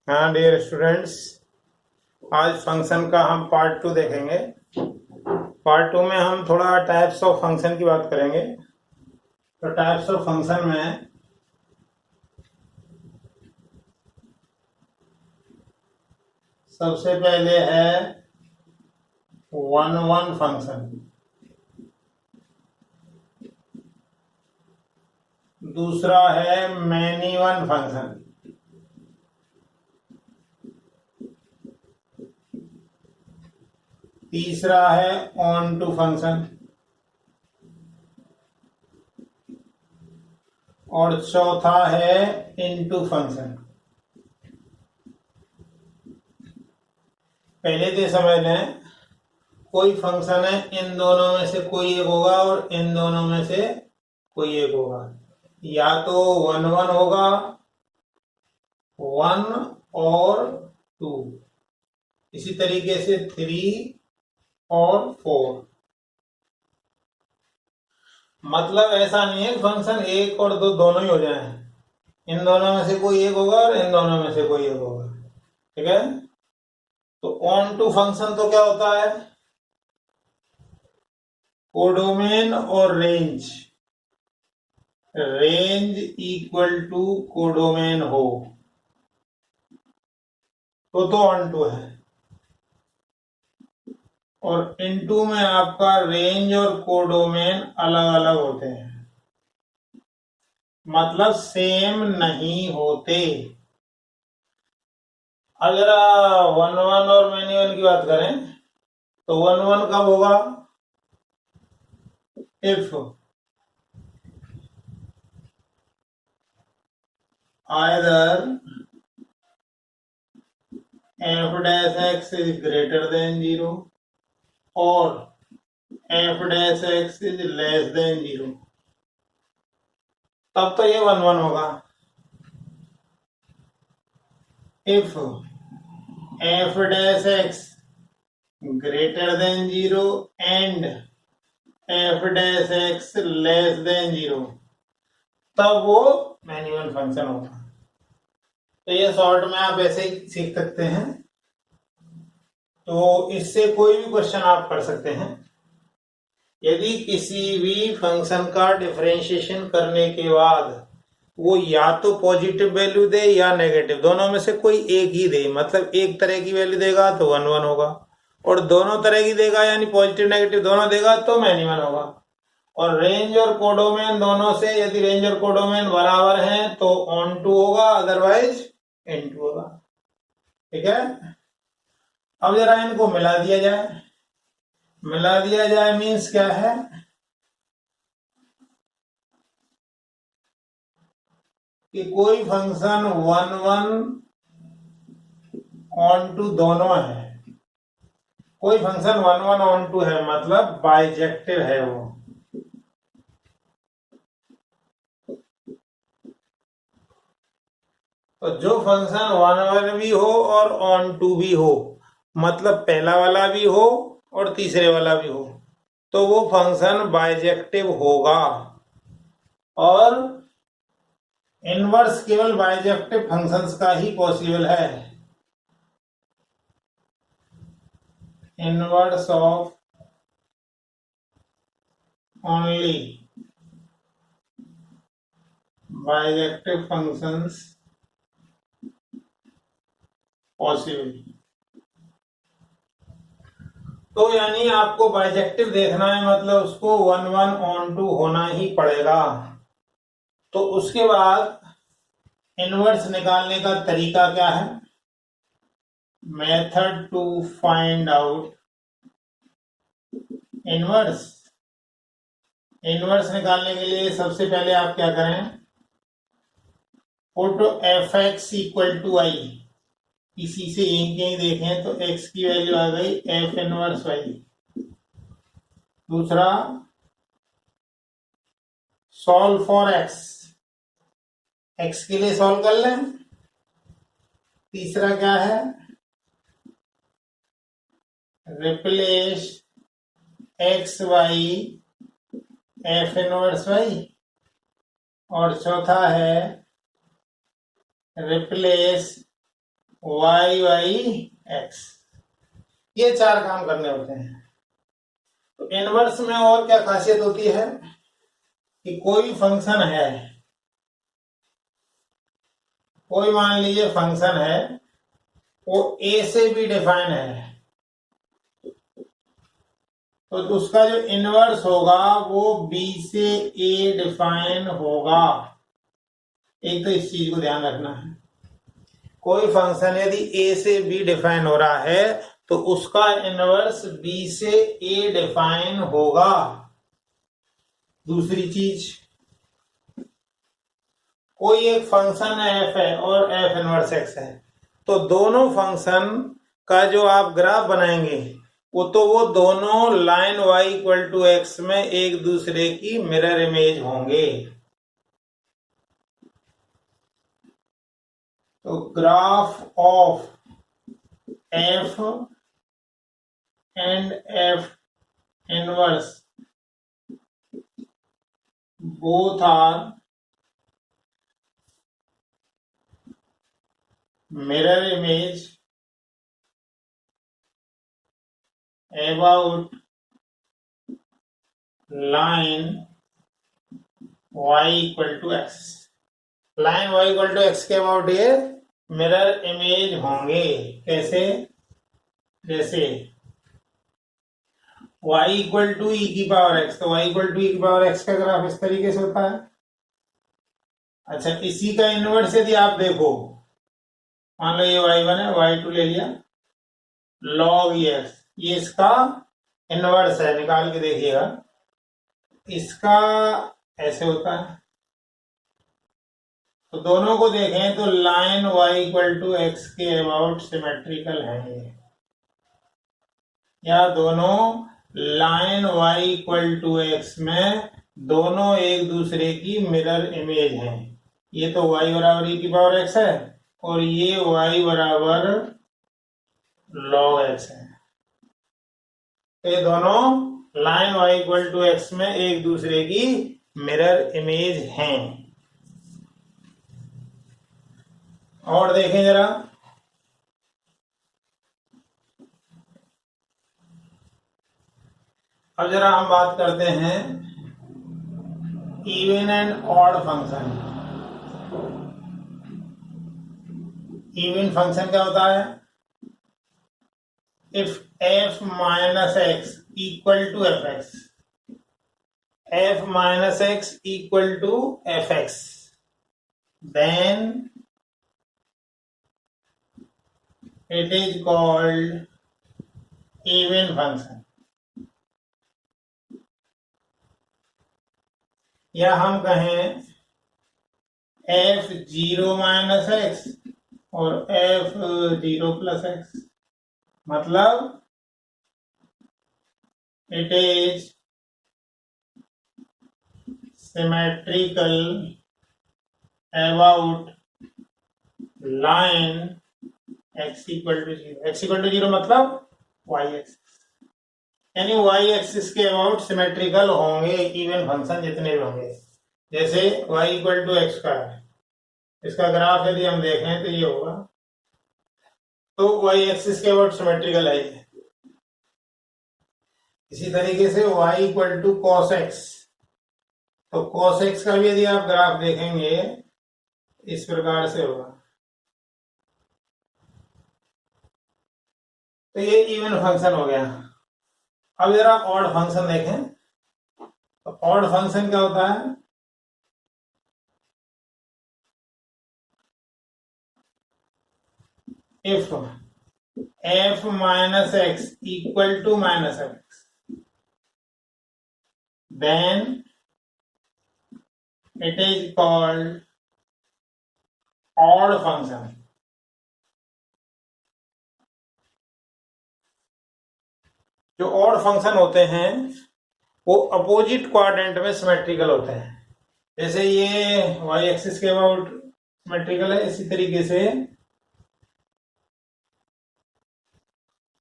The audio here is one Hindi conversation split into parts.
हाँ डियर स्टूडेंट्स, आज फंक्शन का हम पार्ट 2 देखेंगे। पार्ट 2 में हम थोड़ा टाइप्स ऑफ फंक्शन की बात करेंगे। तो टाइप्स ऑफ फंक्शन में सबसे पहले है वन वन फंक्शन, दूसरा है मैनी वन फंक्शन, तीसरा है ऑन टू फंक्शन और चौथा है इनटू फंक्शन। पहले तो समझ लें, कोई फंक्शन है, इन दोनों में से कोई एक होगा और इन दोनों में से कोई एक होगा। या तो वन वन होगा, वन और टू, इसी तरीके से थ्री और फोर। मतलब ऐसा नहीं है कि फंक्शन एक और दो दोनों ही हो जाए, इन दोनों में से कोई एक होगा और इन दोनों में से कोई एक होगा। ठीक है। तो ऑन टू फंक्शन तो क्या होता है, कोडोमेन और range, range equal to codomain हो तो ऑन टू है। और इनटू में आपका रेंज और कोडोमेन अलग अलग होते हैं, मतलब सेम नहीं होते। अगर वन वन और मैनी वन की बात करें तो वन वन कब होगा, if either f dash x is greater than zero और f dash x is less than zero, तब तो ये वन वन होगा। If f dash x greater than zero and f dash x less than zero, तब वो मैन्युअल फंक्शन होगा। तो ये शॉर्ट में आप ऐसे ही सीख सकते हैं। तो इससे कोई भी क्वेश्चन आप कर सकते हैं। यदि किसी भी फंक्शन का डिफरेंशिएशन करने के बाद वो या तो पॉजिटिव वैल्यू दे या नेगेटिव, दोनों में से कोई एक ही दे, मतलब एक तरह की वैल्यू देगा तो वन वन होगा, और दोनों तरह की देगा यानी पॉजिटिव नेगेटिव दोनों देगा तो मैनी वन होगा। और रेंज और कोडोमेन दोनों से यदि रेंज और कोडोमेन बराबर हैं तो ऑन टू होगा, अदरवाइज इन टू होगा। ठीक है। अब जरा इनको मिला दिया जाए। मिला दिया जाए मीन्स क्या है, कि कोई function one one onto दोनों है, कोई function one one onto है मतलब बाइजेक्टिव है वो। तो जो फंक्शन वन वन भी हो और ऑन टू भी हो, मतलब पहला वाला भी हो और तीसरे वाला भी हो, तो वो फंक्शन बाइजेक्टिव होगा। और इनवर्स केवल बाइजेक्टिव फंक्शंस का ही पॉसिबल है। Inverse of only bijective functions possible. तो यानी आपको बाइजेक्टिव देखना है, मतलब उसको वन वन ऑन टू होना ही पड़ेगा। तो उसके बाद इनवर्स निकालने का तरीका क्या है, method to find out inverse. Inverse निकालने के लिए सबसे पहले आप क्या करें, put f x equal to I, इसी से यहीं देखें तो x की वैल्यू आ गई एफ इनवर्स वाई। दूसरा, सॉल्व फॉर x, x के लिए सॉल्व कर लें। तीसरा क्या है, replace x y f inverse y. और चौथा है रिप्लेस y बाई एक्स, ये 4 काम करने होते हैं। तो इनवर्स में और क्या खासियत होती है कि कोई फंक्शन है, कोई मान लीजिए फंक्शन है, वो a से भी डिफाइन है, तो उसका जो इनवर्स होगा वो b से a डिफाइन होगा। एक तो इस चीज को ध्यान रखना है, कोई फंक्शन यदि a से b डिफाइन हो रहा है तो उसका इनवर्स b से a डिफाइन होगा। दूसरी चीज, कोई एक फंक्शन f है और f इनवर्स x है, तो दोनों फंक्शन का जो आप ग्राफ बनाएंगे वो दोनों line y equal to x में एक दूसरे की मिरर इमेज होंगे। तो graph of f and f inverse both are mirror image about line y equal to x। Line y equal to x के अबाउट ये मिरर इमेज होंगे। कैसे? जैसे y इक्वल टू ई की पावर x, तो y इक्वल टू ई की पावर x का ग्राफ इस तरीके से होता है। अच्छा, इसी का इनवर्स यदि आप देखो, मान लो ये y1 है, y2 ले लिया, log x, ये इसका इनवर्स है, निकाल के देखिएगा, इसका ऐसे होता है। तो दोनों को देखें तो line y equal to x के अबाउट सिमेट्रिकल है ये, या दोनों line y equal to x में दोनों एक दूसरे की मिरर इमेज हैं। ये तो y बराबर e की पावर x है और ये y बराबर log x है। तो ये दोनों line y equal to x में एक दूसरे की मिरर इमेज हैं। और देखें जरा, अब जरा हम बात करते हैं even and odd function. Even function क्या होता है? If f minus x equal to f x, f minus x equal to f x, then it is called even function। या हम कहें f जीरो माइनस एक्स और f जीरो प्लस एक्स, मतलब it is symmetrical about line x equal to zero. X equal to zero मतलब y एक्सिस, यानी y एक्सिस के अबाउट सिमेट्रिकल होंगे इवन फंक्शन जितने भी होंगे। जैसे y इक्वल टू एक्स का है, इसका ग्राफ यदि हम देखें तो ये होगा, तो y एक्सिस के अबाउट सिमेट्रिकल है ये। इसी तरीके से y equal to cos x, तो कॉस एक्स का भी यदि आप ग्राफ देखेंगे इस प्रकार से होगा। तो ये इवन फंक्शन हो गया। अब जरा ऑड फंक्शन देखें, तो ऑड फंक्शन क्या होता है? If f minus x equal to minus x, then it is called odd function. जो ऑड फंक्शन होते हैं वो अपोजिट क्वाड्रेंट में सिमेट्रिकल होते हैं। जैसे ये y एक्सिस के अबाउट सिमेट्रिकल है, इसी तरीके से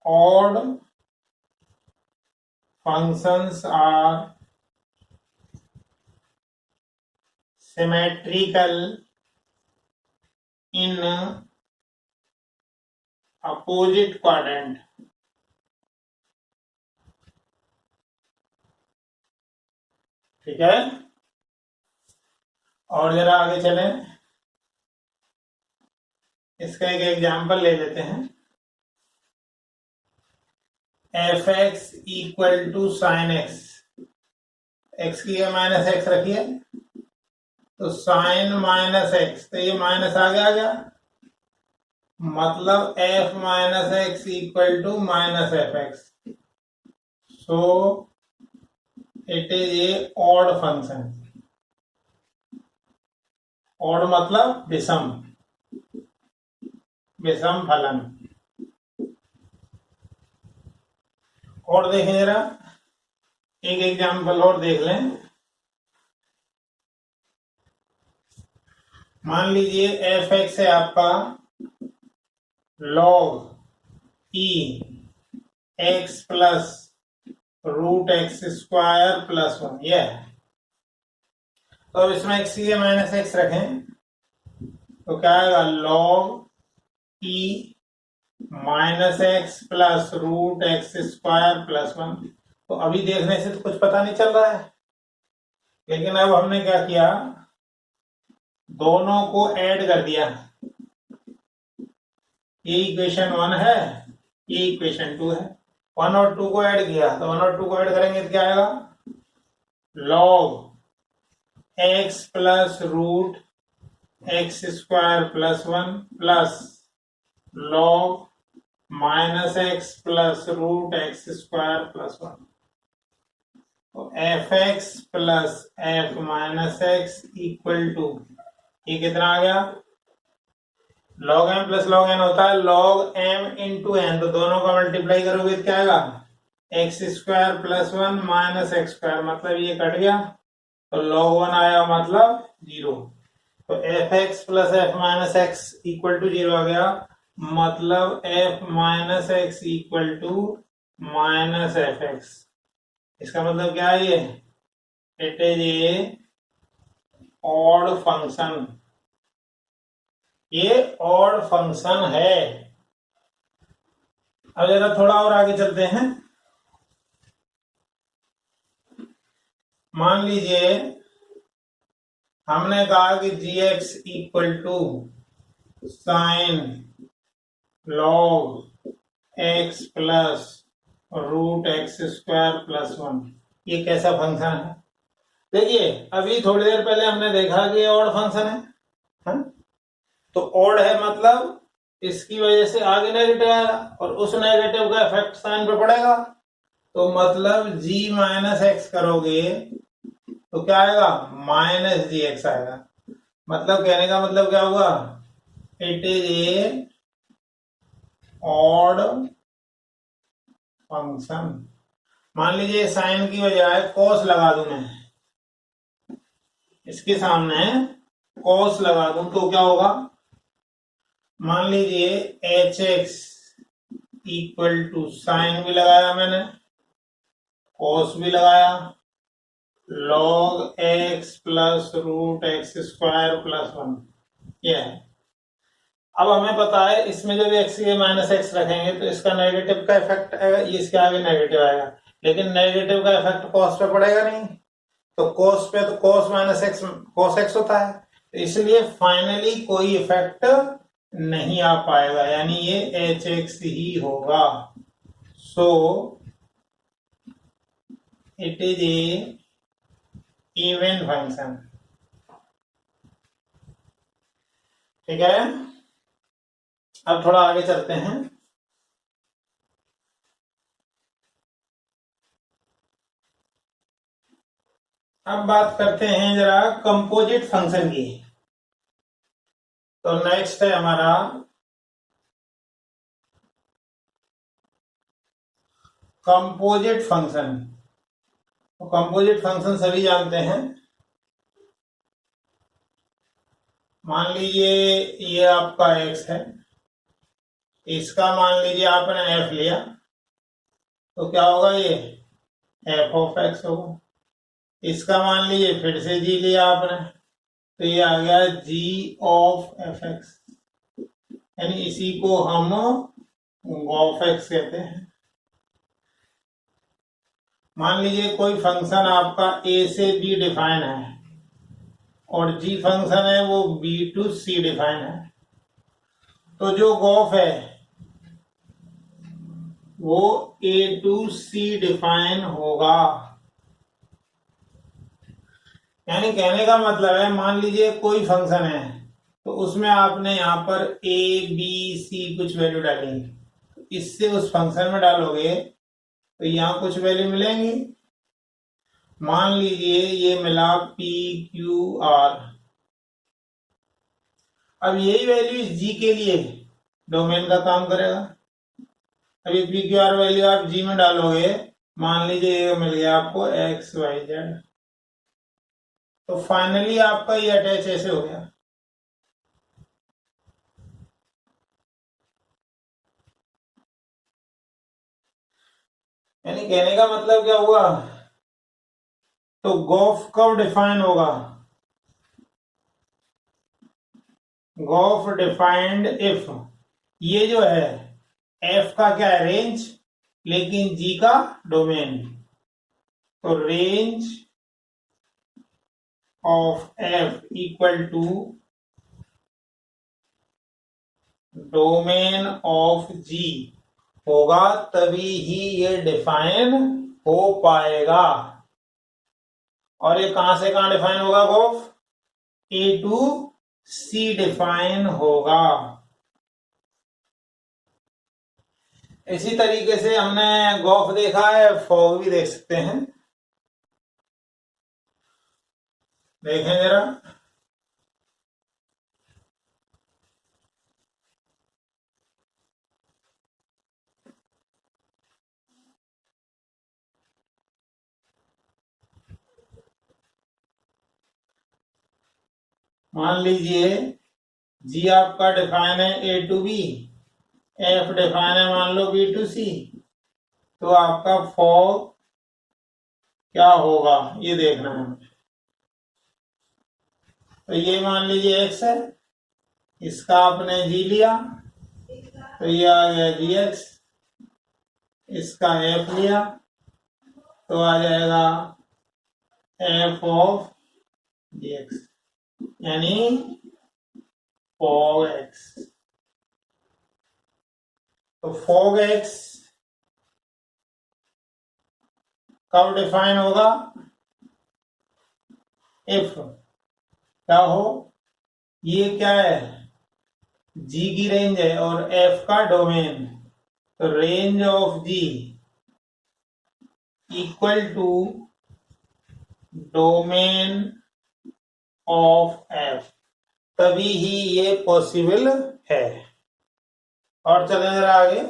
odd functions are symmetrical in opposite quadrant. ठीक है, और जरा आगे चलें, इसका एक एग्जाम्पल ले लेते हैं। F x equal to sine x, x की माइनस एक्स रखिए, तो साइन माइनस एक्स, तो ये माइनस आगे आ गया, मतलब f minus x equal to minus f x. So it is a odd function. Odd मतलब विषम, विषम फलन। और देखें जरा, एक एग्जाम्पल और देख लें। मान लीजिए एफ एक्स है आपका log e x plus root x square plus 1, यह है। तो अब इसमें एक्स की माइनस एक्स रखें तो क्या आएगा, log e minus x plus root x square plus 1। तो अभी देखने से तो कुछ पता नहीं चल रहा है, लेकिन अब हमने क्या किया, दोनों को ऐड कर दिया। ये इक्वेशन 1 है, ये इक्वेशन 2 है। 1 और 2 को ऐड किया, तो 1 और 2 को ऐड करेंगे तो क्या आएगा, log x plus root x square plus 1 plus log minus x plus root x square plus 1। तो f x plus f minus x equal to, ये कितना आ गया, log m plus log n होता है लॉग एम इंटू एन, तो दोनों का मल्टीप्लाई करोगे तो क्या आएगा, x square plus 1 minus x square, मतलब ये कट गया, तो लॉग 1 आया मतलब 0। तो f x plus f minus x equal to 0 आ गया, मतलब f minus x equal to minus f x. इसका मतलब क्या है, ये it is a odd function, ये ऑड फंक्शन है। अब जरा थोड़ा और आगे चलते हैं। मान लीजिए हमने कहा कि g x equal to sine log x plus root x square plus 1, ये कैसा फंक्शन है। देखिए अभी थोड़ी देर पहले हमने देखा कि ऑड फंक्शन है, हा? तो ऑड है मतलब इसकी वजह से आगे नेगेटिव आएगा और उस नेगेटिव का इफेक्ट साइन पे पड़ेगा, तो मतलब जी माइनस एक्स करोगे तो क्या आएगा, माइनस जी एक्स आएगा। मतलब कहने का मतलब क्या होगा, it is a odd function. मान लीजिए साइन की बजाय कॉस लगा दूं मैं, इसके सामने कॉस लगा दूं तो क्या होगा, मान लीजिए h x equal to sine भी लगाया मैंने, कॉस भी लगाया, log x plus root x square plus 1, यह है। अब हमें पता है इसमें जब एक्स के माइनस एक्स रखेंगे तो इसका नेगेटिव का इफेक्ट आएगा, इसके आगे नेगेटिव आएगा, लेकिन नेगेटिव का इफेक्ट कॉस पे पड़ेगा नहीं, तो कॉस पे तो cos minus x cos x होता है, तो इसलिए फाइनली कोई इफेक्ट नहीं आ पाएगा, यानी ये एच एक्स ही होगा। सो it is A even function. ठीक है, अब थोड़ा आगे चलते हैं। अब बात करते हैं जरा कंपोजिट फंक्शन की। तो नेक्स्ट है हमारा कंपोजिट फंक्शन। तो कंपोजिट फंक्शन सभी जानते हैं। मान लीजिए ये आपका x है, इसका मान लीजिए आपने f लिया, तो क्या होगा, ये f ऑफ x होगा। इसका मान लीजिए फिर से g लिया आपने, तो ये आ गया g ऑफ f x, यानी इसी को हम गॉफ एक्स कहते हैं। मान लीजिए कोई फंक्शन आपका ए से बी डिफाइन है और जी फंक्शन है वो बी टू सी डिफाइन है, तो जो गॉफ है वो ए टू सी डिफाइन होगा। यानी कहने का मतलब है, मान लीजिए कोई फंक्शन है तो उसमें आपने यहाँ पर ए बी सी कुछ वैल्यू डालेंगे, तो इससे उस फंक्शन में डालोगे तो यहाँ कुछ वैल्यू मिलेंगी। मान लीजिए ये मिला पी क्यू आर, अब यही वैल्यू इस जी के लिए डोमेन का काम करेगा। अभी पी क्यू आर वैल्यू आप जी में डालोगे, मान लीजिए ये मिल गया आपको एक्स वाई जेड, तो फाइनली आपका ये अटैच ऐसे हो गया। यानी कहने का मतलब क्या हुआ, तो गॉफ कब डिफाइन होगा, गॉफ डिफाइंड इफ ये जो है एफ का क्या है रेंज, लेकिन जी का डोमेन, तो range of F equal to domain of जी होगा, तभी ही ये डिफाइन हो पाएगा। और ये कहां से कहां डिफाइन होगा, g o f A to C define होगा। इसी तरीके से हमने गॉफ देखा है, फॉग भी देख सकते हैं। देखें जरा, मान लीजिए जी आपका डिफाइन है ए टू बी, एफ डिफाइन है मान लो बी टू सी, तो आपका फॉग क्या होगा ये देखना है। तो ये मान लीजिए एक्स है, इसका आपने जी लिया तो ये आ गया जी एक्स, इसका एफ लिया तो आ जाएगा एफ ऑफ जी एक्स, यानी फॉग एक्स। तो फॉग एक्स कब डिफाइन होगा, इफ क्या हो, ये क्या है जी की रेंज है और एफ का डोमेन, तो range of g equal to domain of f, तभी ही ये पॉसिबल है। और चलें जरा आगे,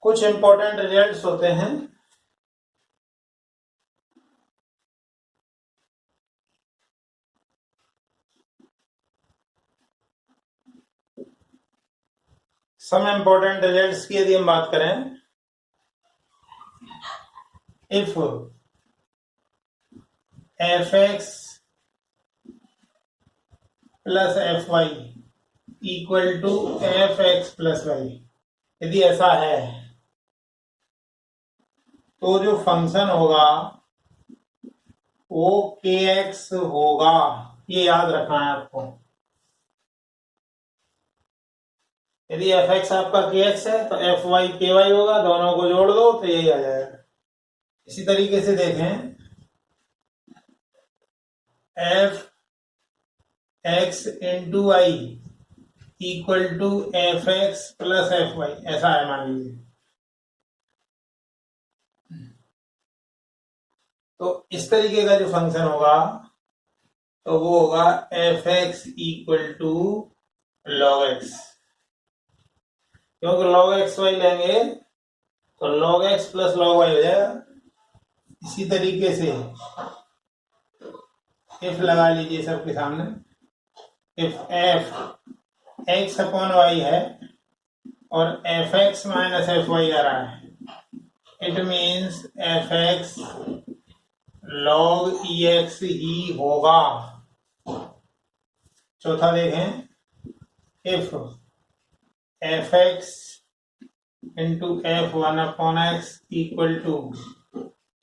कुछ इंपॉर्टेंट रिजल्ट्स होते हैं। सम इंपॉर्टेंट रिजल्ट्स की यदि हम बात करें, if f x plus f y equal to f x plus y, यदि ऐसा है तो जो फंक्शन होगा वो के एक्स होगा, ये याद रखना है आपको। यदि एफ एक्स आपका के एक्स है तो एफ वाई के वाई होगा, दोनों को जोड़ दो तो यही आ जाएगा। इसी तरीके से देखें, f x into y equal to f x plus f y, ऐसा है मान लीजिए, तो इस तरीके का जो फंक्शन होगा तो वो होगा f x equal to log x, क्योंकि लॉग एक्स वाई लेंगे तो log x plus log y हो जाएगा। इसी तरीके से इफ लगा लीजिए सबके सामने, if f x upon y है और f x minus f y आ रहा है, it means f x log ex ही होगा। चौथा देखें, if fx into f1 upon x equal to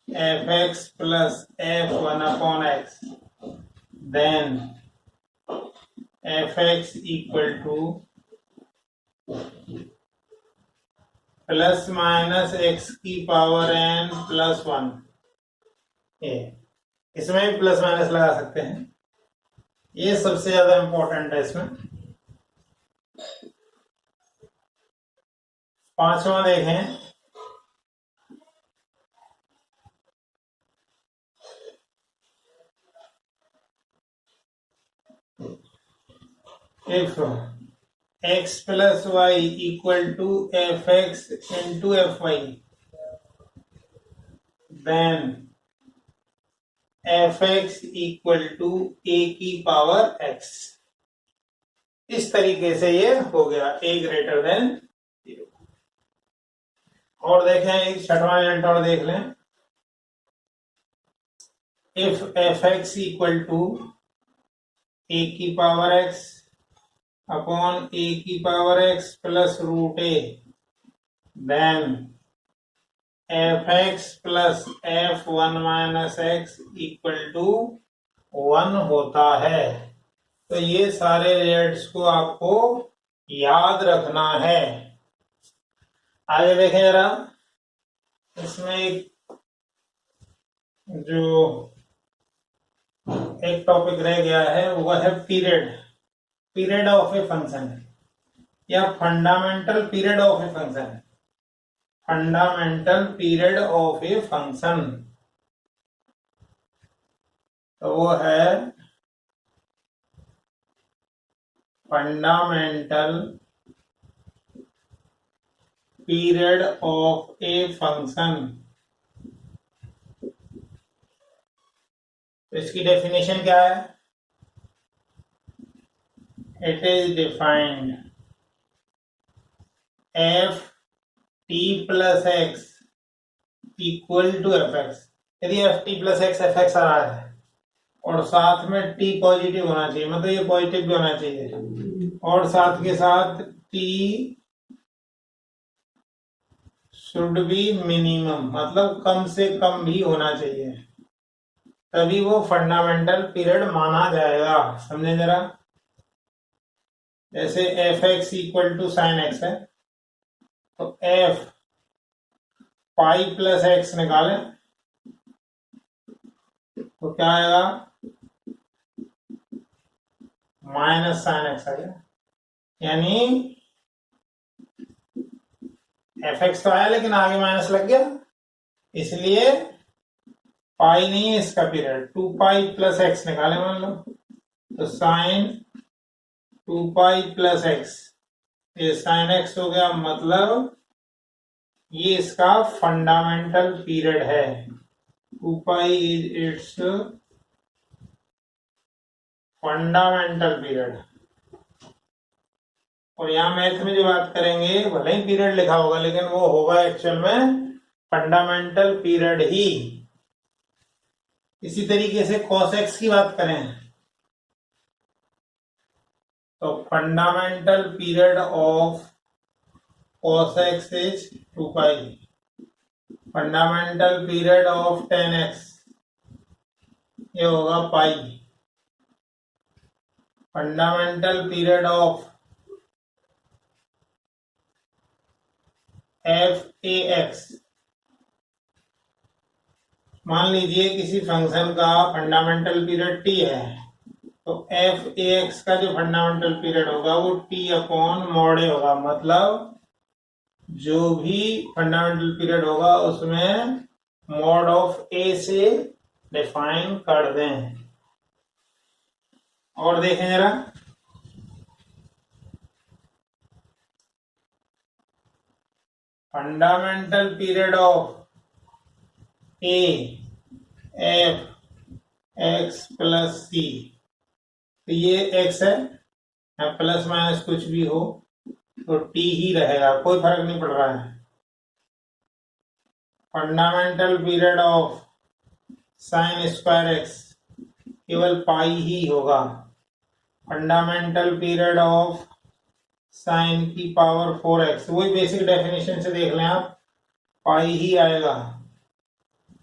fx plus f1 upon x, then fx equal to plus minus x की पावर n प्लस 1। इसमें भी प्लस माइनस लगा सकते हैं, ये सबसे ज्यादा इंपॉर्टेंट है इसमें। पांचवा देखें, if x plus y equal to fx into fy, then fx equal to a की पावर x। इस तरीके से ये हो गया a ग्रेटर देन 0। और देखें, एक छठवां रिजल्ट और देख लें, if fx equal to a की पावर x अपॉन a की power x plus root a, then fx plus f1 minus x equal to 1 होता है। तो ये सारे रिजल्ट्स को आपको याद रखना है। आगे देखें जरा, इसमें एक टॉपिक रह गया है, वो है पीरियड ऑफ ए फंक्शन या fundamental period of a function. Fundamental period of a function तो वो है fundamental period of a function. तो इसकी डेफिनेशन क्या है? It is defined f t plus x equal to fx। यदि f t plus x fx आ रहा है और साथ में t पॉजिटिव होना चाहिए, मतलब ये पॉजिटिव भी होना चाहिए, और साथ के साथ t शुड बी मिनिमम, मतलब कम से कम भी होना चाहिए, तभी वो फंडामेंटल पीरियड माना जाएगा। समझे जरा, जैसे f x equal to sine x है, तो एफ पाई प्लस एक्स निकालें तो क्या आएगा? माइनस साइन एक्स आ गया। यानी एफ एक्स तो आया लेकिन आगे माइनस लग गया, इसलिए पाई नहीं है इसका पीरियड, 2 पाई प्लस एक्स निकाले मान लो, तो साइन 2 पाई प्लस एक्स, ये साइन एक्स हो गया, मतलब ये इसका फंडामेंटल पीरियड है। 2 pi is its fundamental period. और यहां मैथ में जो बात करेंगे, भले ही पीरियड लिखा होगा लेकिन वो होगा एक्चुअल में फंडामेंटल पीरियड ही। इसी तरीके से cos x की बात करें तो fundamental period of cos x is 2 pi, fundamental period of tan x ये होगा pi, fundamental period of f a x, मान लीजिए किसी फंक्शन का फंडामेंटल पीरियड t है, तो एफ ए एक्स का जो फंडामेंटल पीरियड होगा वो t अपॉन मॉड ए होगा, मतलब जो भी फंडामेंटल पीरियड होगा उसमें मॉड ऑफ ए से डिफाइन कर दें। और देखें जरा, fundamental period of a f x plus c, तो ये एक्स है, प्लस माइनस कुछ भी हो तो टी ही रहेगा, कोई फर्क नहीं पड़ रहा है। Fundamental period of sine square x केवल पाई ही होगा। फंडामेंटल पीरियड ऑफ साइन की पावर 4x, वही बेसिक डेफिनेशन से देख लें आप, पाई ही आएगा।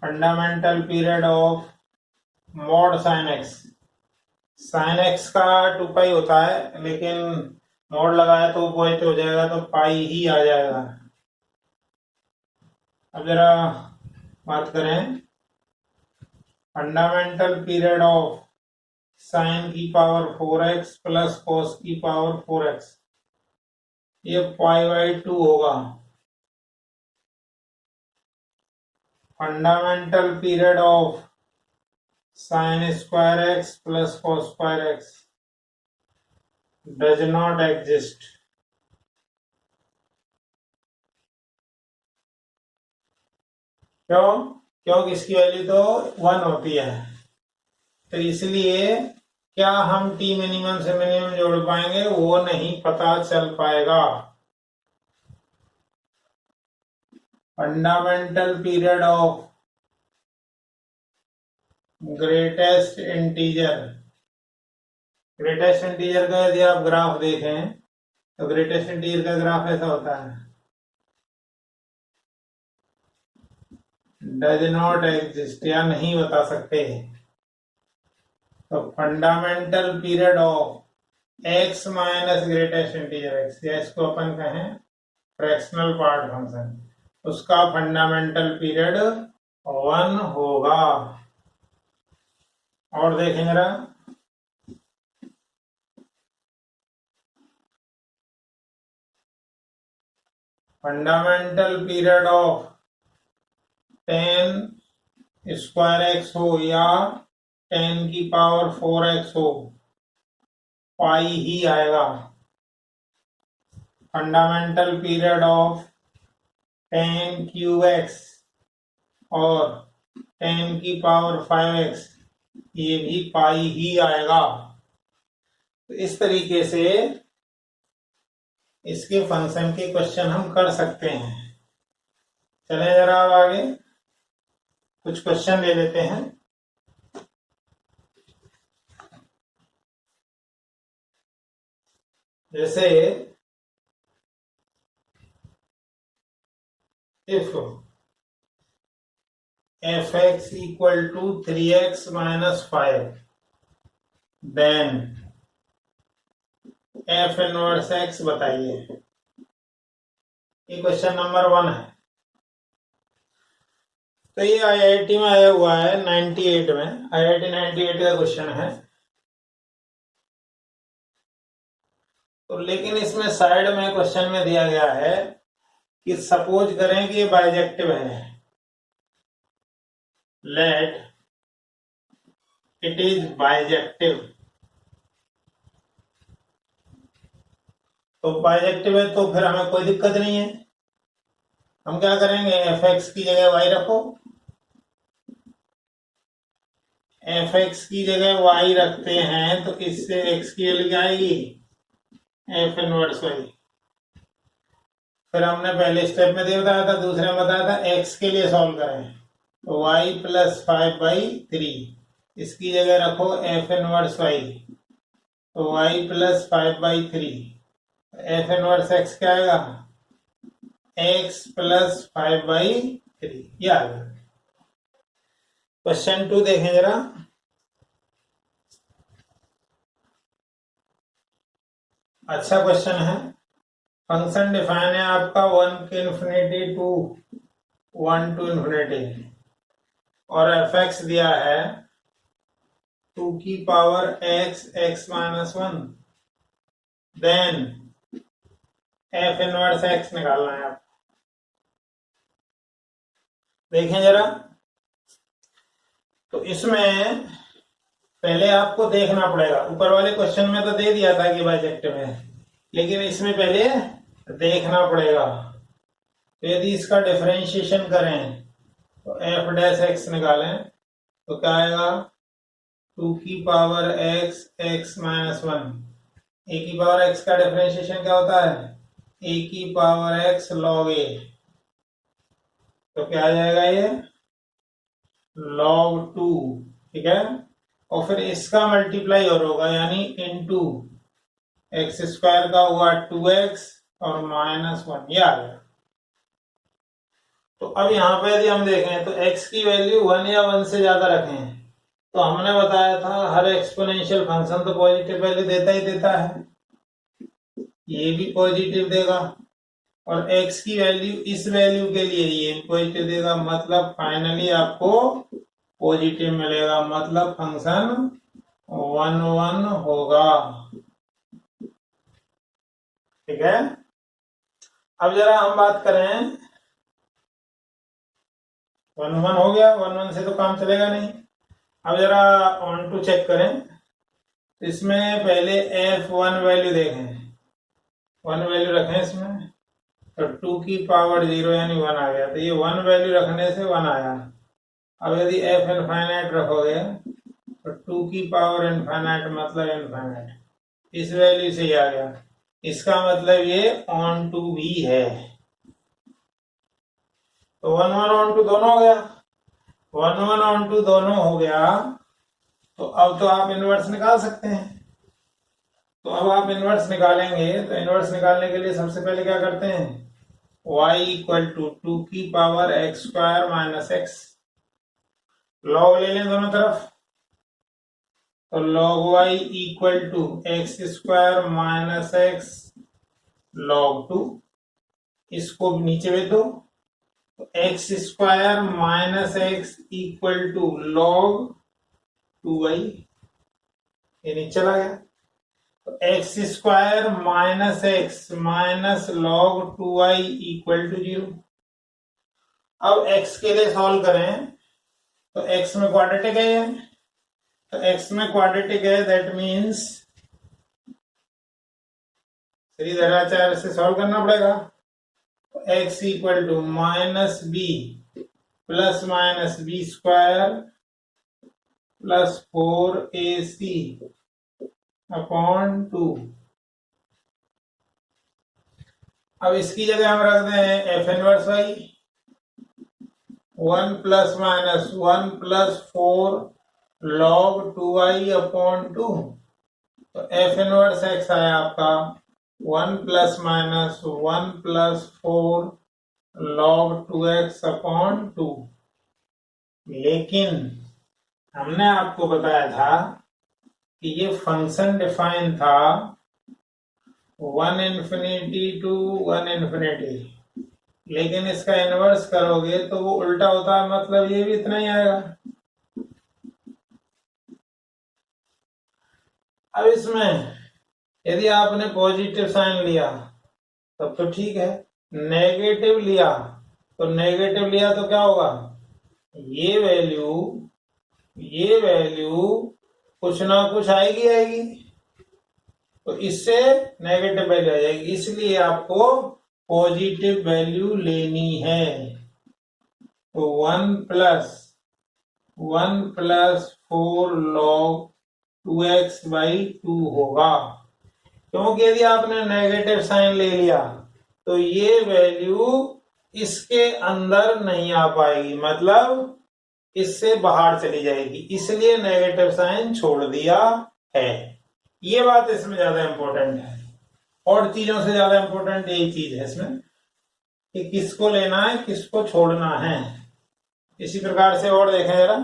Fundamental period of mod sine x, sine x का 2 पाई होता है, लेकिन मॉड लगाया तो वो हो जाएगा, तो पाई ही आ जाएगा। अब जरा बात करें फंडामेंटल पीरियड ऑफ साइन की पावर 4x प्लस कॉस की पावर 4x, ये पाई/2 होगा। Fundamental period of sine square x plus cos square x does not exist. क्यों? क्योंकि इसकी वैल्यू तो 1 होती है, तो इसलिए क्या हम टी मिनिमम से मिनिमम जोड़ पाएंगे वो नहीं पता चल पाएगा। Fundamental period of greatest integer, greatest integer का यदि आप ग्राफ देखें तो ग्रेटेस्ट इंटीजर का ग्राफ ऐसा होता है, डज नॉट एग्जिस्ट, या नहीं बता सकते। तो fundamental period of x minus greatest integer x, या इसको अपन कहें फ्रैक्शनल पार्ट फंक्शन, उसका फंडामेंटल पीरियड 1 होगा। और देखें जरा, fundamental period of 10 square x हो या 10 की पावर 4x हो, पाई ही आएगा। Fundamental period of 10 cube x और 10 की पावर 5x, ये भी पाई ही आएगा। तो इस तरीके से इसके फंक्शन के क्वेश्चन हम कर सकते हैं। चलें जरा अब आगे कुछ क्वेश्चन ले लेते हैं। जैसे if fx equal to 3x minus 5, then f inverse x बताइए। ये क्वेश्चन नंबर 1 है। तो ये IIT में आया हुआ है 98 में, IIT 98 का क्वेश्चन है। तो लेकिन इसमें साइड में क्वेश्चन में दिया गया है कि सपोज करें कि ये बाइजेक्टिव है, लेट इट इज बाइजेक्टिव। तो बाइजेक्टिव है तो फिर हमें कोई दिक्कत नहीं है। हम क्या करेंगे, fx की जगह y रखो, fx की जगह y रखते हैं तो इससे x की वैल्यू क्या आएगी, f इनवर्स y। फिर हमने पहले स्टेप में दे बताया था, दूसरे में बताया था x के लिए सॉल्व करें, तो y प्लस 5/3, इसकी जगह रखो f इनवर्स y, तो y plus 5/3, f inverse x क्या आएगा, x प्लस 5/3, ये आ गया। क्वेश्चन 2 देखें जरा। अच्छा क्वेश्चन है। फंक्शन डिफाइन है आपका 1 के इंफिनिटी टू 1 to इंफिनिटी, और fx दिया है 2 की power x x minus 1, then f inverse x निकालना है आप। देखें जरा, तो इसमें पहले आपको देखना पड़ेगा, ऊपर वाले क्वेश्चन में तो दे दिया था कि बाइजेक्टिव है, लेकिन इसमें पहले देखना पड़ेगा। तो यदि इसका डिफरेंशिएशन करें तो f डैश x निकालें तो क्या आएगा, 2 की power x x minus 1, a की पावर x का डिफरेंशिएशन क्या होता है, a की पावर x log a, तो क्या आ जाएगा, ये log 2, ठीक है, और फिर इसका मल्टीप्लाई और होगा यानी इनटू एक्स स्क्वायर का हुआ 2x और -1, ये आ गया। तो अब यहाँ पे यदि हम देखें तो x की वैल्यू 1 या 1 से ज्यादा रखें, तो हमने बताया था हर एक्सपोनेंशियल फंक्शन तो पॉजिटिव वैल्यू देता ही देता है, ये भी पॉजिटिव देगा, और x की वैल्यू इस वैल्यू के लिए ये भी पॉजिटिव देगा, मतलब फाइनली आपको पॉजिटिव मिलेगा, मतलब फंक्शन 1 1 होगा, ठीक है। अब जरा हम बात करें, 1 1 हो गया, 1 1 से तो काम चलेगा नहीं। अब जरा 1 2 चेक करें, इसमें पहले f1 वैल्यू देखें, 1 वैल्यू रखें इसमें, तो 2 की पावर 0 यानी 1 आ गया, तो ये 1 वैल्यू रखने से 1 आया। अब यदि f इनफाइनाइट रखोगे तो 2 की पावर इनफाइनाइट मतलब इनफाइनाइट, इस वैल्यू से ही आ गया, इसका मतलब ये ऑन टू भी है। तो 1 1 ऑन टू दोनों हो गया, 1 1 ऑन टू दोनों हो गया, तो अब तो आप इनवर्स निकाल सकते हैं। तो अब आप इनवर्स निकालेंगे, तो इनवर्स निकालने के लिए सबसे पहले क्या करते हैं, y इक्वल टू 2 की power x square minus x, log ले लें दोनों तरफ, तो log y equal to x square minus x log 2, इसको नीचे भेज दो, तो x square minus x equal to log 2y, ये नीचे चला गया, तो x square minus x minus log 2y equal to 0। अब x के लिए सॉल्व करें, तो x में क्वाड्रेटिक है, तो x में क्वाड्रेटिक है, दैट मीन्स श्रीधराचार्य से सॉल्व करना पड़ेगा, तो x equal to minus b plus minus b square plus 4ac upon 2। अब इसकी जगह हम रख दें f inverse y, 1 plus minus 1 plus 4 log 2y upon 2, तो f इनवर्स x आया आपका 1 plus minus 1 plus 4 log 2x upon 2। लेकिन हमने आपको बताया था कि ये फंक्शन डिफाइन था 1 इंफिनिटी टू 1 इंफिनिटी, लेकिन इसका इनवर्स करोगे तो वो उल्टा होता है, मतलब ये भी इतना ही आएगा। अब इसमें यदि आपने पॉजिटिव साइन लिया तब तो ठीक है, नेगेटिव लिया तो क्या होगा, ये वैल्यू कुछ ना कुछ आएगी, तो इससे नेगेटिव वैल्यू आ जाएगी, इसलिए आपको पॉजिटिव वैल्यू लेनी है। तो 1 प्लस 4 log 2x बाई 2 होगा, क्योंकि यदि आपने नेगेटिव साइन ले लिया तो ये वैल्यू इसके अंदर नहीं आ पाएगी, मतलब इससे बाहर चली जाएगी, इसलिए नेगेटिव साइन छोड़ दिया है। ये बात इसमें ज्यादा इंपॉर्टेंट है, और चीजों से ज्यादा इंपॉर्टेंट यही चीज है इसमें कि किसको लेना है किसको छोड़ना है। इसी प्रकार से और देखें जरा,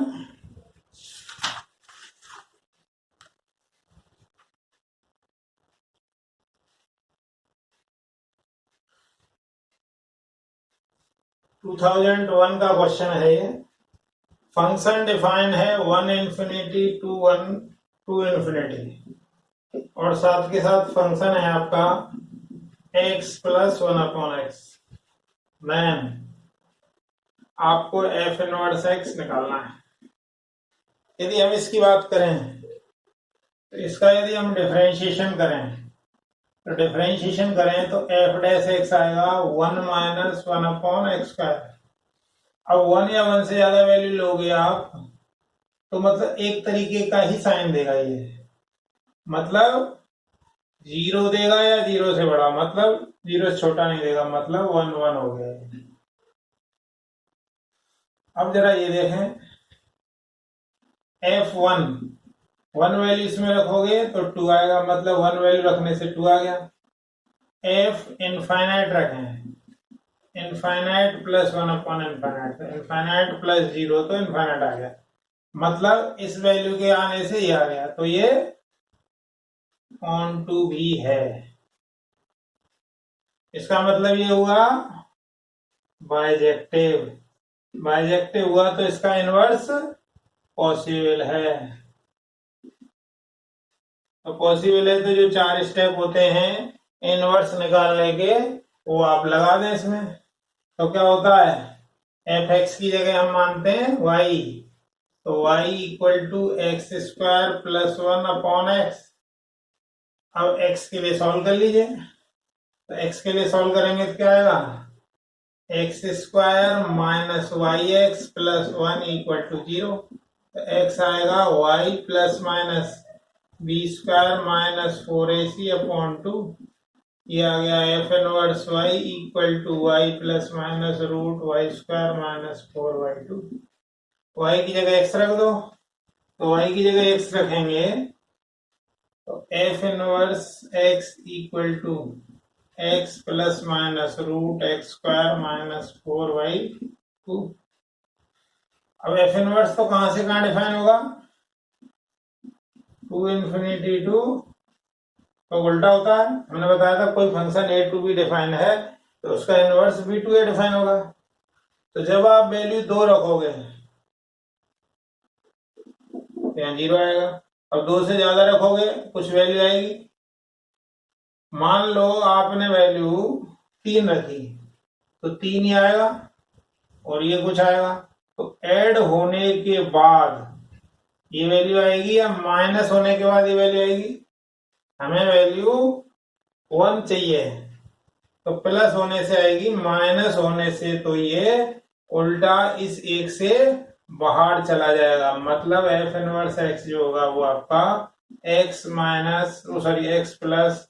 टू 2001 का क्वेश्चन है ये। फंक्शन डिफाइन है 1 इंफिनिटी टू 1 टू इंफिनिटी, और साथ के साथ फंक्शन है आपका x plus 1 upon x. Man आपको f इनवर्स x निकालना है। यदि हम इसकी बात करें तो इसका यदि हम डिफरेंशिएशन करें तो f डैश x आएगा 1 माइनस 1 अपॉन एक्स स्क्वायर। अब 1 या 1 से ज्यादा वैल्यू लोगे आप तो मतलब एक तरीके का ही साइन देगा, ये मतलब 0 देगा या 0 से बड़ा, मतलब 0 से छोटा नहीं देगा, मतलब 1 1 हो गया। अब जरा ये देखें, F1 वन वैल्यू इसमें रखोगे तो 2 आएगा, मतलब वन वैल्यू रखने से 2 आ गया। F इनफाइनाइट रखें, infinite plus 1 upon infinite, infinite plus 0 तो इनफाइनाइट आ गया, मतलब इस वैल्यू के आने से ये आ गया, तो ये ऑन टू भी है। इसका मतलब ये हुआ बाइजेक्टिव, बाइजेक्टिव हुआ तो इसका इनवर्स पॉसिबल है। तो पॉसिबल है तो जो 4 स्टेप होते हैं इनवर्स निकालने के वो आप लगा दें इसमें। तो क्या होता है, एफ एक्स की जगह हम मानते हैं वाई, तो y equal to x square plus 1 upon x. अब x के लिए सॉल्व कर लीजिए, तो x के लिए सॉल्व करेंगे तो क्या आएगा, x square minus y x plus 1 equal to 0। तो x आएगा y plus minus b square minus 4ac upon 2। ये आ गया f inverse y equal to y plus minus root y square minus 4/2। y की जगह x रख दो, तो y की जगह x रखेंगे तो f inverse x equal to x plus minus root x square minus 4/2। अब एफ इनवर्स तो कहां से कहां डिफाइन होगा, 2 इंफिनिटी टू, तो उल्टा होता है। हमने बताया था कोई फंक्शन a टू बी डिफाइन है तो उसका inverse b to a define होगा। तो जब आप वैल्यू 2 रखोगे तो यहाँ 0 आएगा, अब 2 से ज्यादा रखोगे कुछ वैल्यू आएगी। मान लो आपने वैल्यू 3 रखी तो 3 ही आएगा और ये कुछ आएगा, तो ऐड होने के बाद ये वैल्यू आएगी या माइनस होने के बाद ये वैल्यू आएगी। हमें वैल्यू 1 चाहिए तो प्लस होने से आएगी, माइनस होने से तो ये उल्टा इस एक से बाहर चला जाएगा, मतलब एफ इनवर्स एक्स जो होगा वो आपका x minus sorry x plus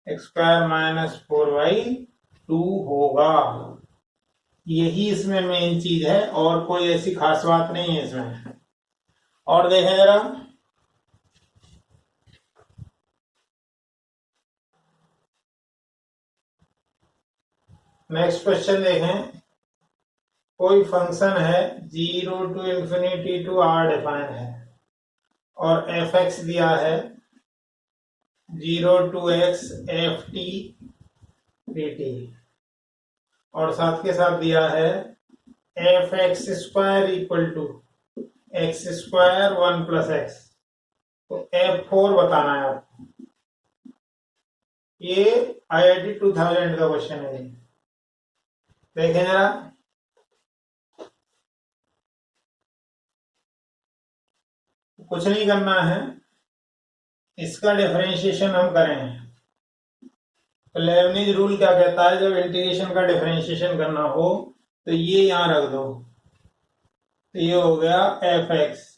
x square minus 4/2 होगा। यही इसमें मेन चीज है और कोई ऐसी खास बात नहीं है इसमें। और देखें जरा, नेक्स्ट क्वेश्चन देखें। कोई फंक्शन है 0 to infinity to R define है और एफ एक्स दिया है 0 to x f t dt और साथ के साथ दिया है f x square equal to x square 1 plus x. तो F4 बताना है आपको। ये IIT 2000 का क्वेश्चन है। देखें जरा, कुछ नहीं करना है, इसका डिफरेंशिएशन हम करें। तो लेबनिज रूल क्या कहता है, जब इंटीग्रेशन का डिफरेंशिएशन करना हो तो ये यहां रख दो, तो ये हो गया एफ एक्स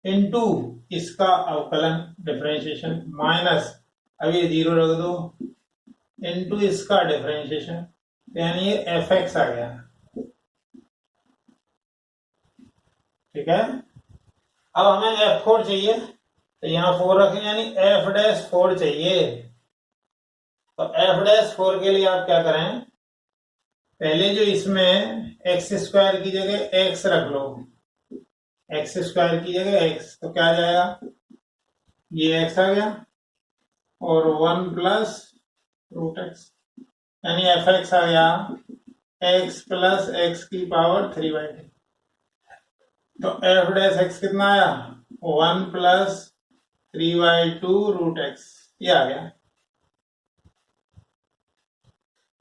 इंटू इसका अवकलन डिफरेंशिएशन माइनस, अब ये 0 रख दो, इंटू इसका डिफरेंशिएशन, यानी ये एफ एक्स आ गया। ठीक है, अब हमें F4 चाहिए तो यहाँ 4 रखें, यानी F'4 चाहिए। तो F'4 के लिए आप क्या करें, पहले जो इसमें एक्स स्क्वायर की जगह x रख लो, एक्स स्क्वायर की जगह x, तो क्या आ जाएगा, ये x आ गया और 1 प्लस रूट एक्स, यानी f(x) आ गया x प्लस एक्स की पावर 3/2। तो f'(x) कितना आया, 1 प्लस 3/2 रूट एक्स, ये आ गया।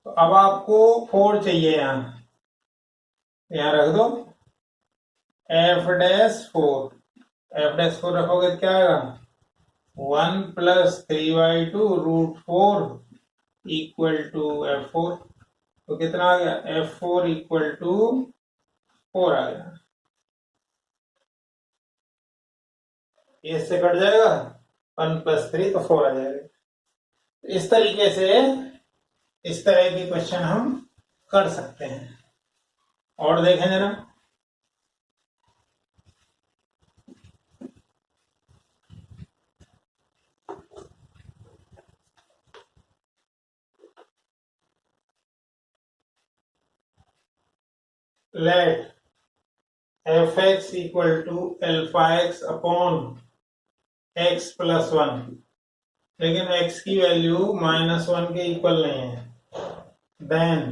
तो अब आपको 4 चाहिए, यहां रख दो f'4, f'4 रखोगे तो क्या आएगा, 1 plus 3/2 root 4 equal to F4। तो कितना आ गया, F4 इक्वल टू 4 आ गया। इससे कट जाएगा 1 प्लस 3 तो 4 आ जाएगा। इस तरीके से इस तरह के क्वेश्चन हम कर सकते हैं। और देखें जरा, let f x equal to alpha x upon x plus one, लेकिन x की वैल्यू -1 के इक्वल नहीं है, then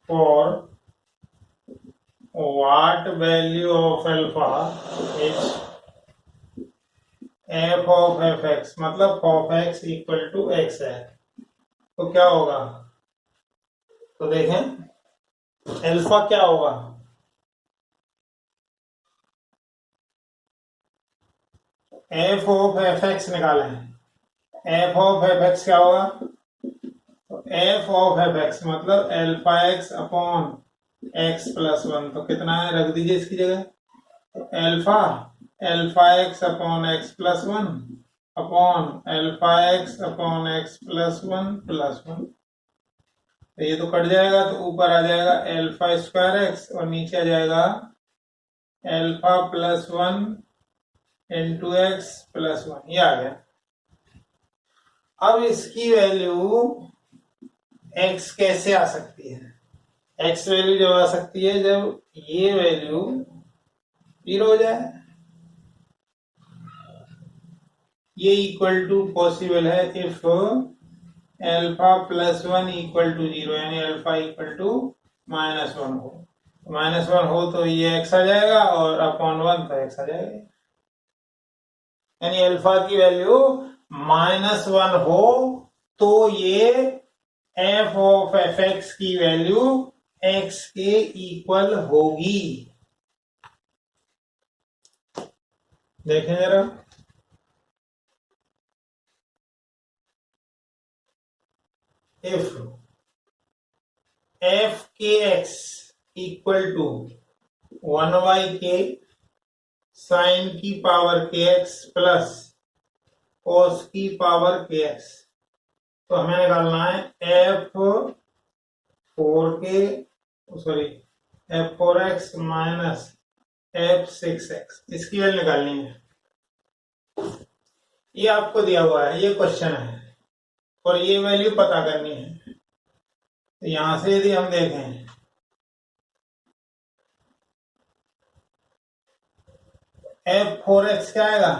for what value of alpha is f of f x, मतलब of x equal to x है, तो क्या होगा? तो देखें अल्फा क्या होगा, एफ ऑफ एफ एक्स निकालें, एफ ऑफ एफ एक्स क्या होगा? तो एफ ऑफ एफ एक्स मतलब alpha x upon x plus one, तो कितना है रख दीजिए इसकी जगह, तो alpha x upon x plus one upon alpha x upon x plus one, तो ये तो कट जाएगा, तो ऊपर आ जाएगा अल्फा स्क्वायर एक्स और नीचे आ जाएगा alpha plus one into x plus one, ये आ गया। अब इसकी वैल्यू x कैसे आ सकती है? x वैल्यू जब आ सकती है जब ये वैल्यू 0 हो जाए, ये इक्वल टू पॉसिबल है if alpha plus one equal to 0, यानी अल्फा इक्वल टू -1 हो, -1 हो तो ये x आ जाएगा और अपॉन 1 तो x आ जाएगा, यानी अल्फा की वैल्यू -1 हो तो ये एफ ऑफ एफ एक्स की वैल्यू x के इक्वल होगी। देखें जरा, if f k x equal to 1/k sine की power k x plus cos की पावर के एक्स, तो हमें निकालना है f4x माइनस f6x, इसकी वैल्यू निकालनी है। ये आपको दिया हुआ है, ये क्वेश्चन है और ये वैल्यू पता करनी है। तो यहां से यदि हम देखें f4x क्या आएगा,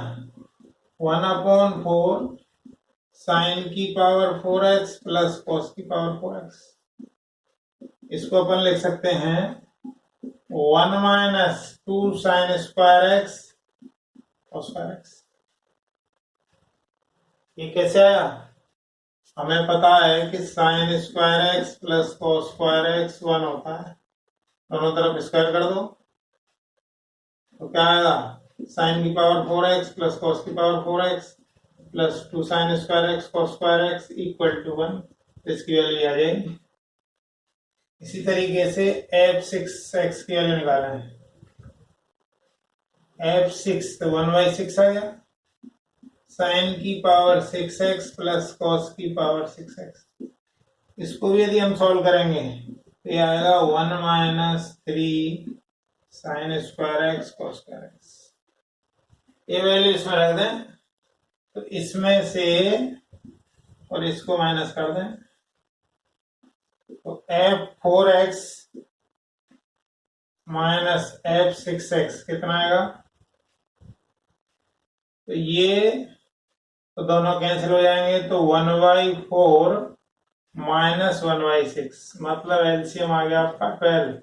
1/4 साइन की पावर 4x प्लस कॉस की पावर 4x, इसको अपन लिख सकते हैं 1 - 2 sine square x cos square x। ये कैसे आया? हमें पता है कि sign square x plus cos square x 1 होता है, दोनों तरफ स्क्वायर कर दो तो क्या आएगा, साइन की पावर 4x प्लस कॉस की power 4x plus 2 sine square x cos square x equal to 1, इसकी वैल्यू आ जाएगी। इसी तरीके से f6x की वैल्यू निकालना है, f6 तो 1/6 आ गया, साइन की पावर 6x प्लस कॉस की पावर 6x, इसको भी यदि हम सॉल्व करेंगे तो ये आएगा 1 - 3 sign square x cos square x। ये वैल्यू इसमें रख दें, तो इसमें से और इसको माइनस कर दें, तो f4x माइनस f6x कितना आएगा, तो ये तो दोनों कैंसिल हो जाएंगे, तो 1/4 माइनस 1/6 मतलब एलसीएम आ गया आपका 12,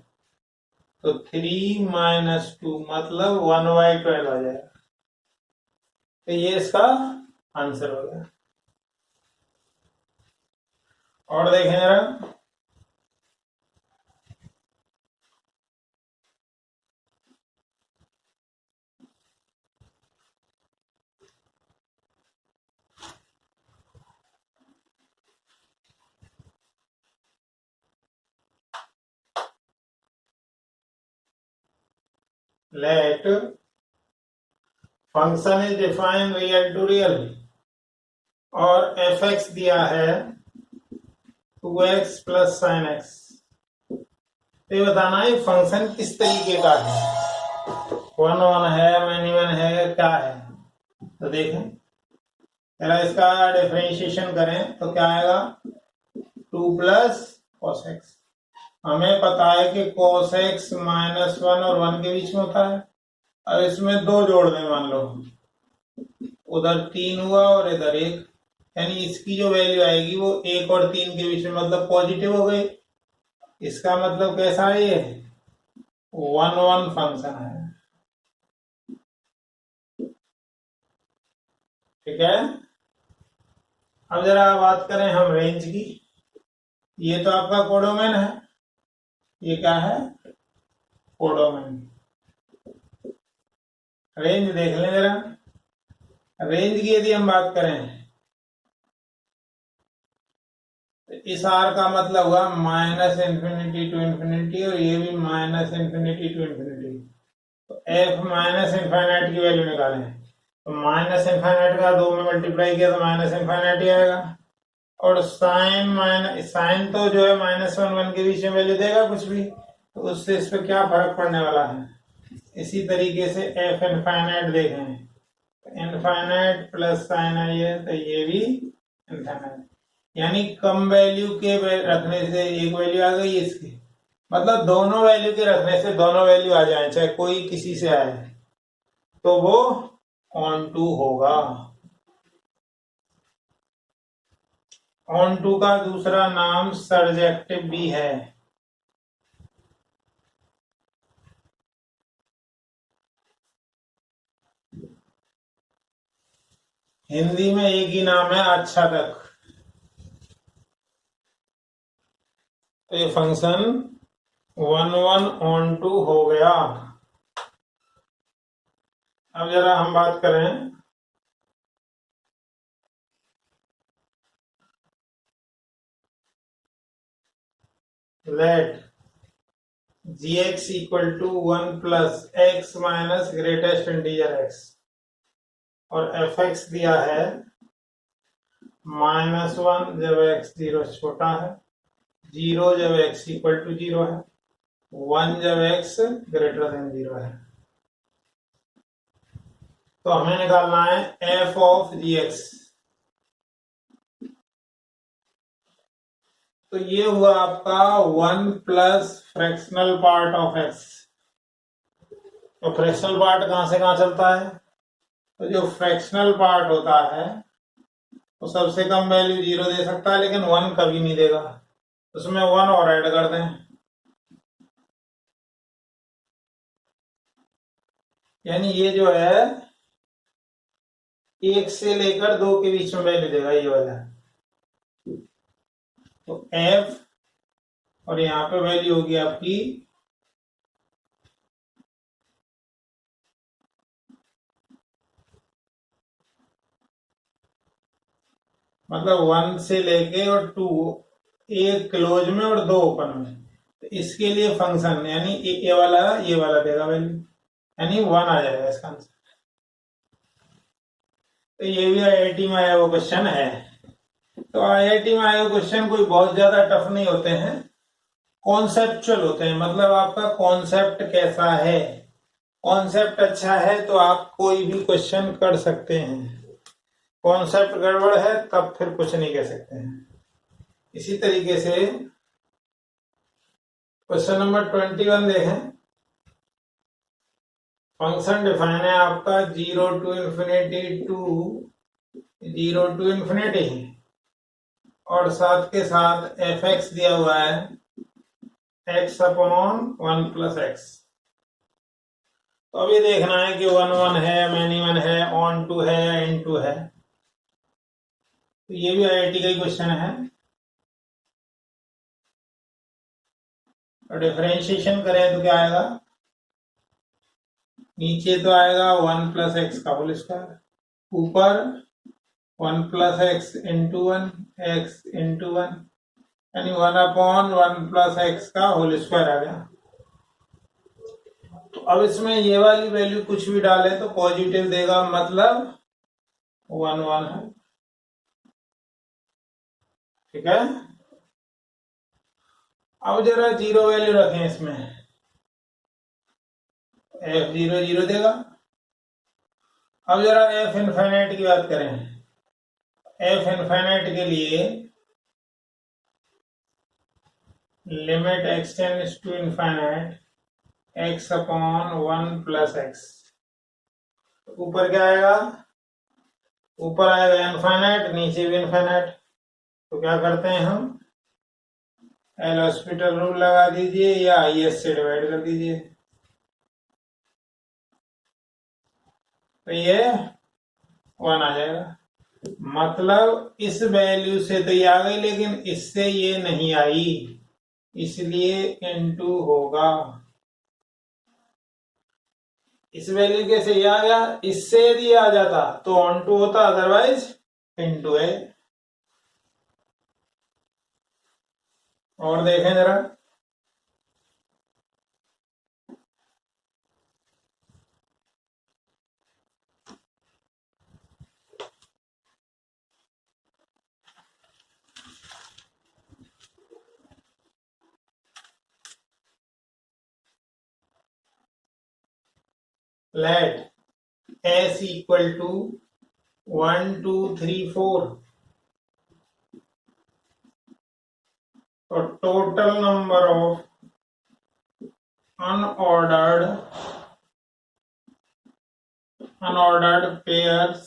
तो 3 - 2 मतलब 1/12 आ जाएगा। तो ये इसका आंसर हो गया। और देखें जरा, let function is define real to real और एफ एक्स दिया है 2x प्लस साइन एक्स, तो ये बताना है फंक्शन किस तरीके का है, 1 है, -1 है, क्या है। तो देखें जरा इसका डिफरेंशिएशन करें तो क्या आएगा, 2 प्लस कॉस एक्स, हमें पता है कि cos x -1 और 1 के बीच में होता है। अब इसमें 2 जोड़ दें, मान लो उधर 3 हुआ और इधर 1, यानी इसकी जो वैल्यू आएगी वो 1 और 3 के बीच में, मतलब पॉजिटिव हो गई। इसका मतलब कैसा है, ये 1 1 फंक्शन है। ठीक है। अब जरा बात करें हम रेंज की। ये तो आपका कोडोमेन है, ये क्या है, कोडोमेन। रेंज देख लें जरा। रेंज की यदि हम बात करें तो इस आर का मतलब हुआ -∞ टू इन्फिनिटी, और ये भी -∞ टू इन्फिनिटी। तो एफ -∞ की वैल्यू निकालें तो -∞ का 2 में मल्टीप्लाई किया तो -∞ ही आएगा। और साइन तो जो है -1 1 के बीच में वैल्यू देगा कुछ भी, तो उससे इस पर क्या फर्क पड़ने वाला है। इसी तरीके से एफ इनफाइनाइट देखें, इनफाइनाइट प्लस साइन आई है तो ये भी इनफाइनाइट, यानी कम वैल्यू के रखने से एक वैल्यू आ गई इसकी, मतलब दोनों वैल्यू के रखने से दोनों वैल्यू आ जाए, चाहे कोई किसी से आए तो वो ऑन टू होगा। ऑन टू का दूसरा नाम सर्जेक्टिव भी है। हिंदी में एक ही नाम है, अच्छा तक। तो ये फंक्शन 1 1 ऑन टू हो गया। अब जरा हम बात करें let gx equal to 1 plus x minus greatest integer x, और fx दिया है -1 जब x 0 से छोटा है, 0 जब x इक्वल टू 0 है, 1 जब x ग्रेटर देन 0 है। तो हमें निकालना है f ऑफ gx। तो ये हुआ आपका 1 plus fractional part of x। तो फ्रैक्शनल पार्ट कहां से कहां चलता है, तो जो फ्रैक्शनल पार्ट होता है तो सबसे कम वैल्यू 0 दे सकता है, लेकिन 1 कभी नहीं देगा, उसमें 1 और ऐड कर दें, यानी ये जो है 1 से लेकर 2 के बीच में वैल्यू देगा ये वाला। तो f, और यहाँ पे वैल्यू होगी आपकी मतलब 1 से लेके और 2, एक क्लोज में और 2 ओपन में। तो इसके लिए फंक्शन यानी ये वाला देगा वैल्यू, यानी 1 आ जाएगा इसका आंसर। तो ये भी आईआईटी में आया वो क्वेश्चन है। तो आईआईटी में आए हुए क्वेश्चन कोई बहुत ज्यादा टफ नहीं होते हैं, कॉन्सेप्चुअल होते हैं, मतलब आपका कॉन्सेप्ट कैसा है। कॉन्सेप्ट अच्छा है तो आप कोई भी क्वेश्चन कर सकते हैं, कॉन्सेप्ट गड़बड़ है तब फिर कुछ नहीं कह सकते हैं। इसी तरीके से क्वेश्चन नंबर 21 देखें। फंक्शन डिफाइन है आपका 0 टू इन्फिनिटी, और साथ के साथ एफ एक्स दिया हुआ है x अपॉन 1 प्लस एक्स। तो अभी देखना है कि 1 1 है, मैनी 1 है, ऑन टू है या इन टू है। तो ये भी आईआईटी का ही क्वेश्चन है। और डिफरेंशिएशन करें तो क्या आएगा, नीचे तो आएगा 1 प्लस एक्स का होल स्क्वायर, ऊपर 1 plus x into 1 x into 1, यानी 1 अपॉन 1 प्लस एक्स का होल स्क्वायर आ गया। तो अब इसमें ये वाली वैल्यू कुछ भी डाले तो पॉजिटिव देगा, मतलब 1 1 है। ठीक है। अब जरा 0 वैल्यू रखें इसमें, f 0 0 देगा। अब जरा f इनफाइनाइट की बात करें, f इनफाइनाइट के लिए limit x tends to infinite x upon 1 plus x. ऊपर क्या आएगा? ऊपर आएगा इनफाइनाइट, नीचे भी इनफाइनाइट। तो क्या करते हैं हम? एल हॉस्पिटल रूल लगा दीजिए या IS से डिवाइड कर दीजिए। तो ये 1 आ जाएगा। मतलब इस वैल्यू से तो ये आ गई, लेकिन इससे ये नहीं आई, इसलिए इनटू होगा। इस वैल्यू कैसे ये आ गया? इससे यदि आ जाता तो ऑन टू होता, अदरवाइज इनटू है। और देखें जरा, let s equal to 1 2 3 4, तो total number of unordered pairs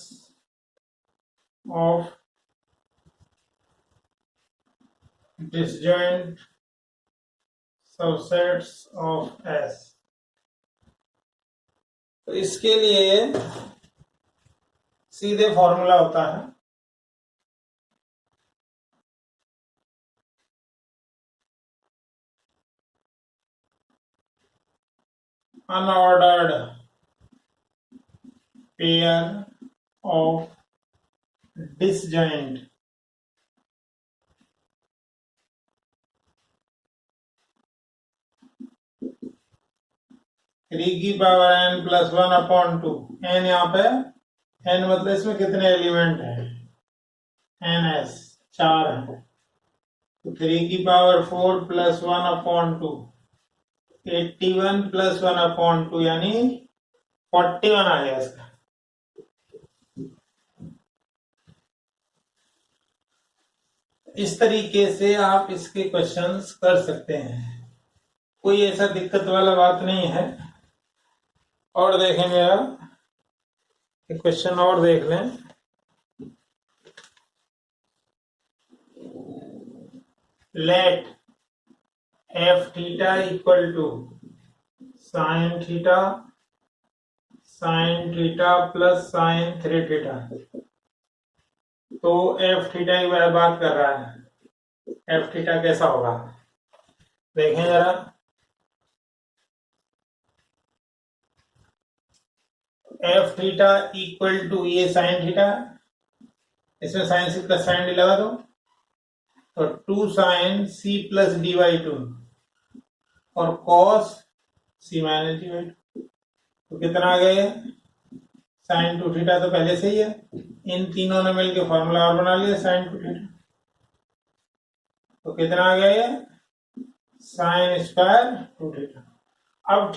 of disjoint subsets of S। तो इसके लिए सीधे फॉर्मूला होता है unordered pair of disjoint three की power n plus 1 upon 2। n यहाँ पे n मतलब इसमें कितने एलिमेंट हैं? ns 4 है, तो 3 की power 4 plus 1 upon 2, 81 plus 1 upon 2 यानी 41 आ गया इसका। इस तरीके से आप इसके क्वेश्चंस कर सकते हैं, कोई ऐसा दिक्कत वाला बात नहीं है। और देखेंगे आप क्वेश्चन और देख लें। Let f theta equal to sine theta plus sine 3 theta. तो f थीटा की बात कर रहा है, f थीटा कैसा होगा देखें जरा। f थीटा इक्वल टू ये साइन थीटा, इसमें sine C plus sine D लगा दो, तो 2 sine C plus D by 2 और cos C minus D by 2। तो कितना आ गया? साइन 2 थीटा तो पहले से ही है, इन तीनों ने मिलकर फॉर्मूला और बना लिया साइन 2 थीटा। तो कितना आ गया ये? Sine square 2 theta. अब